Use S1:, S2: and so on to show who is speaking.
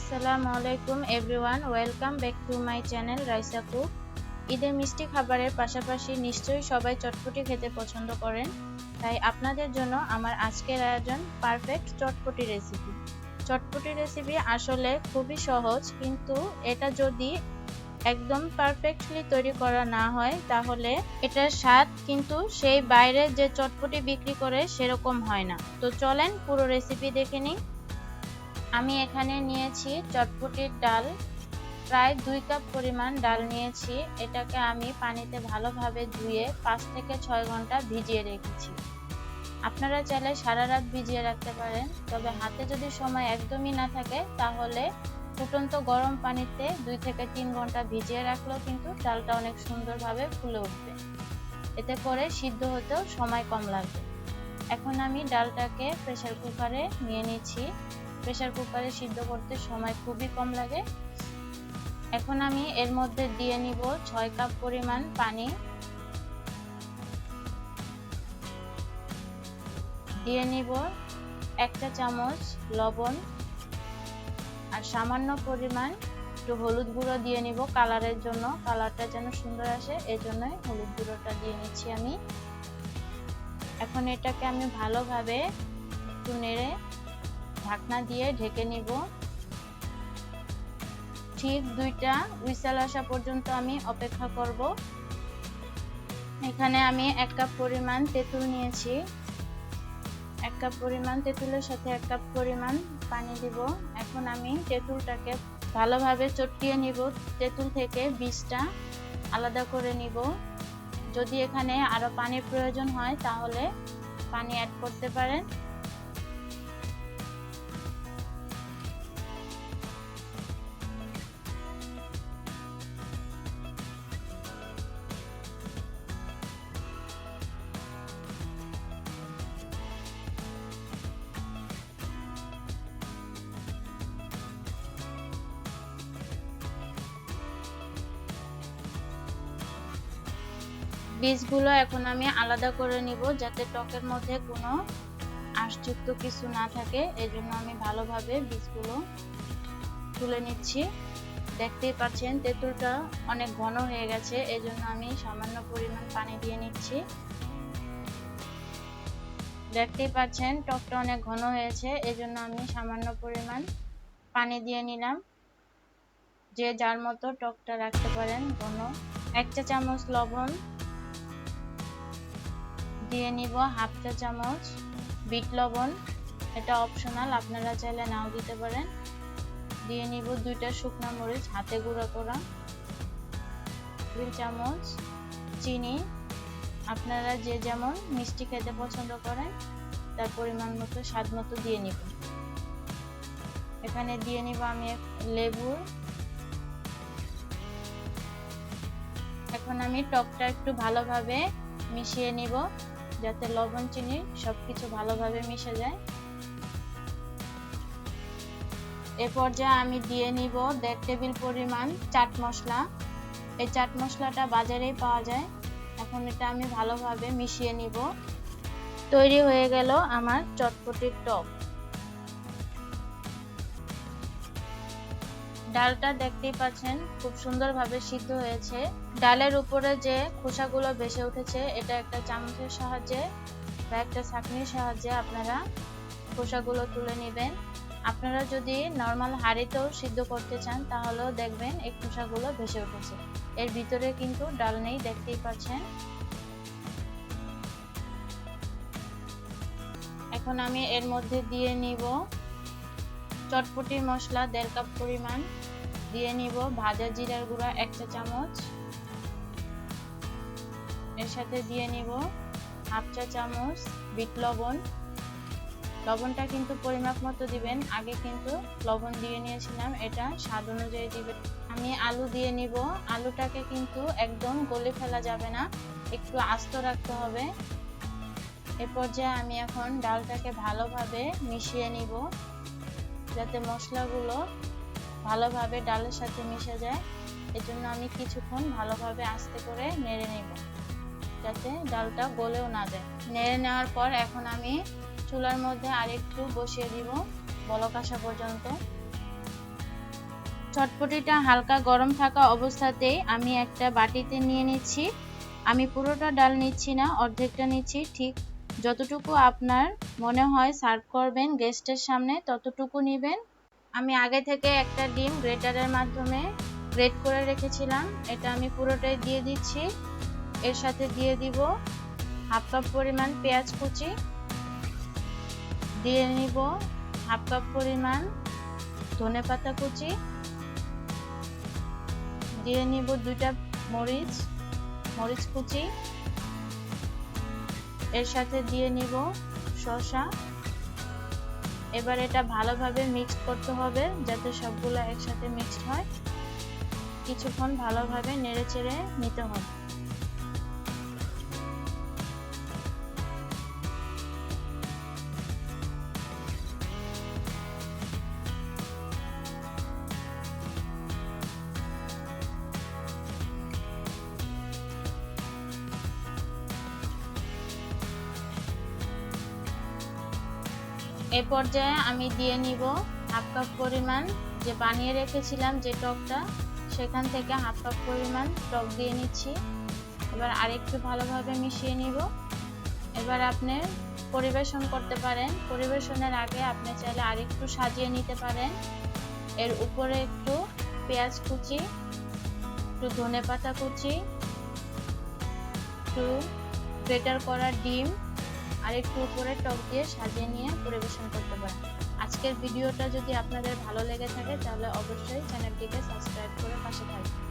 S1: আসসালামু আলাইকুম everyone, welcome back to my channel Raisa cook. ঈদের মিষ্টি খাবারের পাশাপাশি নিশ্চয়ই সবাই চটপটি খেতে পছন্দ করেন, তাই আপনাদের জন্য আমার আজকের আয়োজন পারফেক্ট চটপটি রেসিপি। চটপটি রেসিপি আসলে খুবই সহজ, কিন্তু এটা যদি একদম পারফেক্টলি তৈরি করা না হয় তাহলে এটার স্বাদ কিন্তু সেই বাইরে যে চটপটি বিক্রি করে সেরকম হয় না। তো চলেন পুরো রেসিপি দেখে নিই। আমি এখানে নিয়েছি চটপটির ডাল, প্রায় 2 কাপ পরিমাণ ডাল নিয়েছি। এটাকে আমি পানিতে ভালোভাবে ধুয়ে 5 থেকে 6 ঘন্টা ভিজিয়ে রেখেছি। আপনারা চাইলে সারা রাত ভিজিয়ে রাখতে পারেন, তবে হাতে যদি সময় একদমই না থাকে তাহলে ফুটন্ত গরম পানিতে 2 থেকে 3 ঘন্টা ভিজিয়ে রাখলেও কিন্তু ডালটা অনেক সুন্দরভাবে ফুলে উঠবে। এতে করে সিদ্ধ হতেও সময় কম লাগবে। এখন আমি ডালটাকে প্রেসার কুকারে নিয়ে নিচ্ছি। প্রেসার কুকারে সিদ্ধ করতে সময় খুবই কম লাগে। এখন আমি এর মধ্যে দিয়ে নিব 6 কাপ পরিমাণ পানি, দিয়ে নিব 1 চা চামচ লবণ, আর সামান্য পরিমাণ একটু হলুদ গুঁড়ো দিয়ে নিব কালারের জন্য। কালারটা যেন সুন্দর আসে এজন্যই হলুদ গুঁড়োটা দিয়ে নিচ্ছি আমি। এখন এটাকে আমি ভালোভাবে একটু নেড়ে ঢাকনা দিয়ে ঢেকে নিব। ঠিক 2টা হুইসেল আসা পর্যন্ত আমি অপেক্ষা করব। এখানে আমি 1 কাপ পরিমাণ তেঁতুল নিয়েছি। 1 কাপ পরিমাণ তেঁতুলের সাথে 1 কাপ পরিমাণ পানি দিব। এখন আমি তেঁতুলটাকে ভালোভাবে চটকিয়ে নিব। তেঁতুল থেকে বীজটা আলাদা করে নিব। যদি এখানে আরো পানির প্রয়োজন হয় তাহলে পানি অ্যাড করতে পারেন। বীজগুলো এখন আমি আলাদা করে নিব, যাতে টকের মধ্যে কোনো আঁশযুক্ত কিছু না থাকে। এজন্য আমি ভালোভাবে বীজগুলো তুলে নিচ্ছি। দেখতেই পাচ্ছেন তেঁতুলটা অনেক ঘন হয়ে গেছে, এজন্য আমি সামান্য পরিমাণ পানি দিয়ে নিচ্ছি। দেখতেই পাচ্ছেন টকটা অনেক ঘন হয়েছে, এজন্য আমি সামান্য পরিমাণ পানি দিয়ে নিলাম। যে যার মতো টকটা রাখতে পারেন ঘন। 1 চা চামচ লবণ দিয়ে নিব, হাফ চা চামচ বিট লবণ, এটা অপশনাল, আপনারা চাইলে নাও দিতে পারেন। দিয়ে নিব 2টা শুকনো মরিচ হাতে গুঁড়ো করা, 2 চামচ চিনি, আপনারা যে যেমন মিষ্টি খেতে পছন্দ করেন তার পরিমাণ মতো স্বাদ মতো দিয়ে নিব। এখানে দিয়ে নিব আমি লেবুর। এখন আমি টকটা একটু ভালোভাবে মিশিয়ে নিব, যাতে লবণ চিনি সবকিছু ভালোভাবে মিশে যায়। এ পর্যায়ে আমি দিয়ে নিব 1.5 টেবিল পরিমাণ চাট মশলা। এই চাট মশলাটা বাজারেই পাওয়া যায়। এখন এটা আমি ভালোভাবে মিশিয়ে নিব। তৈরি হয়ে গেল আমার চটপটির টক। ডালটা দেখতেই পাচ্ছেন খুব সুন্দরভাবে সিদ্ধ হয়েছে। ডালের উপরে যে খোসাগুলো ভেসে উঠেছে, এটা একটা চামচের সাহায্যে বা একটা ছাঁকনির সাহায্যে আপনারা খোসাগুলো তুলে নেবেন। আপনারা যদি নরমাল হাঁড়িতেও সিদ্ধ করতে চান তাহলেও দেখবেন এই খোসাগুলো ভেসে উঠেছে। এর ভিতরে কিন্তু ডাল নেই, দেখতেই পাচ্ছেন। এখন আমি এর মধ্যে দিয়ে নিব চটপটির মশলা 1.5 কাপ পরিমাণ, দিয়ে নিব ভাজা জিরার গুঁড়া 1 চা চামচ, এর সাথে দিয়ে নিব হাফ চা চামচ বিট লবণ। লবণটা কিন্তু পরিমাপ মতো দিবেন, আগে কিন্তু লবণ দিয়ে নিয়েছিলাম, এটা স্বাদ অনুযায়ী দিবেন। আমি আলু দিয়ে নিব। আলুটাকে কিন্তু একদম গলে ফেলা যাবে না, একটু আস্ত রাখতে হবে। এ পর্যায়ে আমি এখন ডালটাকে ভালোভাবে মিশিয়ে নিব, যাতে মশলাগুলো ভালোভাবে ডালের সাথে মিশে যায়। এজন্য আমি কিছুক্ষণ ভালোভাবে আস্তে করে নেড়ে নিব, যাতে ডালটা গলেও না যায়। নেড়ে নেওয়ার পর এখন আমি চুলার মধ্যে আরেকটু বসিয়ে দিব বলক আসা পর্যন্ত। চটপটিটা হালকা গরম থাকা অবস্থাতেই আমি একটা বাটিতে নিয়ে নিচ্ছি। আমি পুরোটা ডাল নিচ্ছি না, অর্ধেকটা নিচ্ছি। ঠিক যতটুকু আপনার মনে হয় সার্ভ করবেন গেস্টের সামনে ততটুকু নেবেন। আমি আগে থেকে একটা ডিম গ্রেটারের মাধ্যমে গ্রেট করে রেখেছিলাম, এটা আমি পুরোটাই দিয়ে দিচ্ছি। এর সাথে দিয়ে দিব হাফ কাপ পরিমাণ পেঁয়াজ কুচি, দিয়ে নিব হাফ কাপ পরিমাণ ধনেপাতা কুচি, দিয়ে নিব 2টা মরিচ কুচি, এর সাথে দিয়ে নিব শসা। এবার এটা ভালোভাবে মিক্সড করতে হবে যাতে সবগুলো একসাথে মিক্সড হয়। কিছুক্ষণ ভালোভাবে নেড়েচেড়ে নিতে হবে। এ পর্যায়ে আমি দিয়ে নিব হাফ কাপ পরিমাণ যে বানিয়ে রেখেছিলাম যে টকটা, সেখান থেকে হাফ কাপ পরিমাণ টক দিয়ে নিচ্ছি। এবার আরেকটু ভালোভাবে মিশিয়ে নিব। এবার আপনি পরিবেশন করতে পারেন। পরিবেশনের আগে আপনি চাইলে আরেকটু সাজিয়ে নিতে পারেন। এর উপরে একটু পেঁয়াজ কুচি, একটু ধনেপাতা কুচি, একটু গ্রেটার করা ডিম আর একটু উপরে টক দিয়ে সাজিয়ে নিয়ে পরিবেশন করতে পারেন। আজকের ভিডিওটা যদি আপনাদের ভালো লেগে থাকে তাহলে অবশ্যই চ্যানেলটিকে সাবস্ক্রাইব করে পাশে থাকবেন।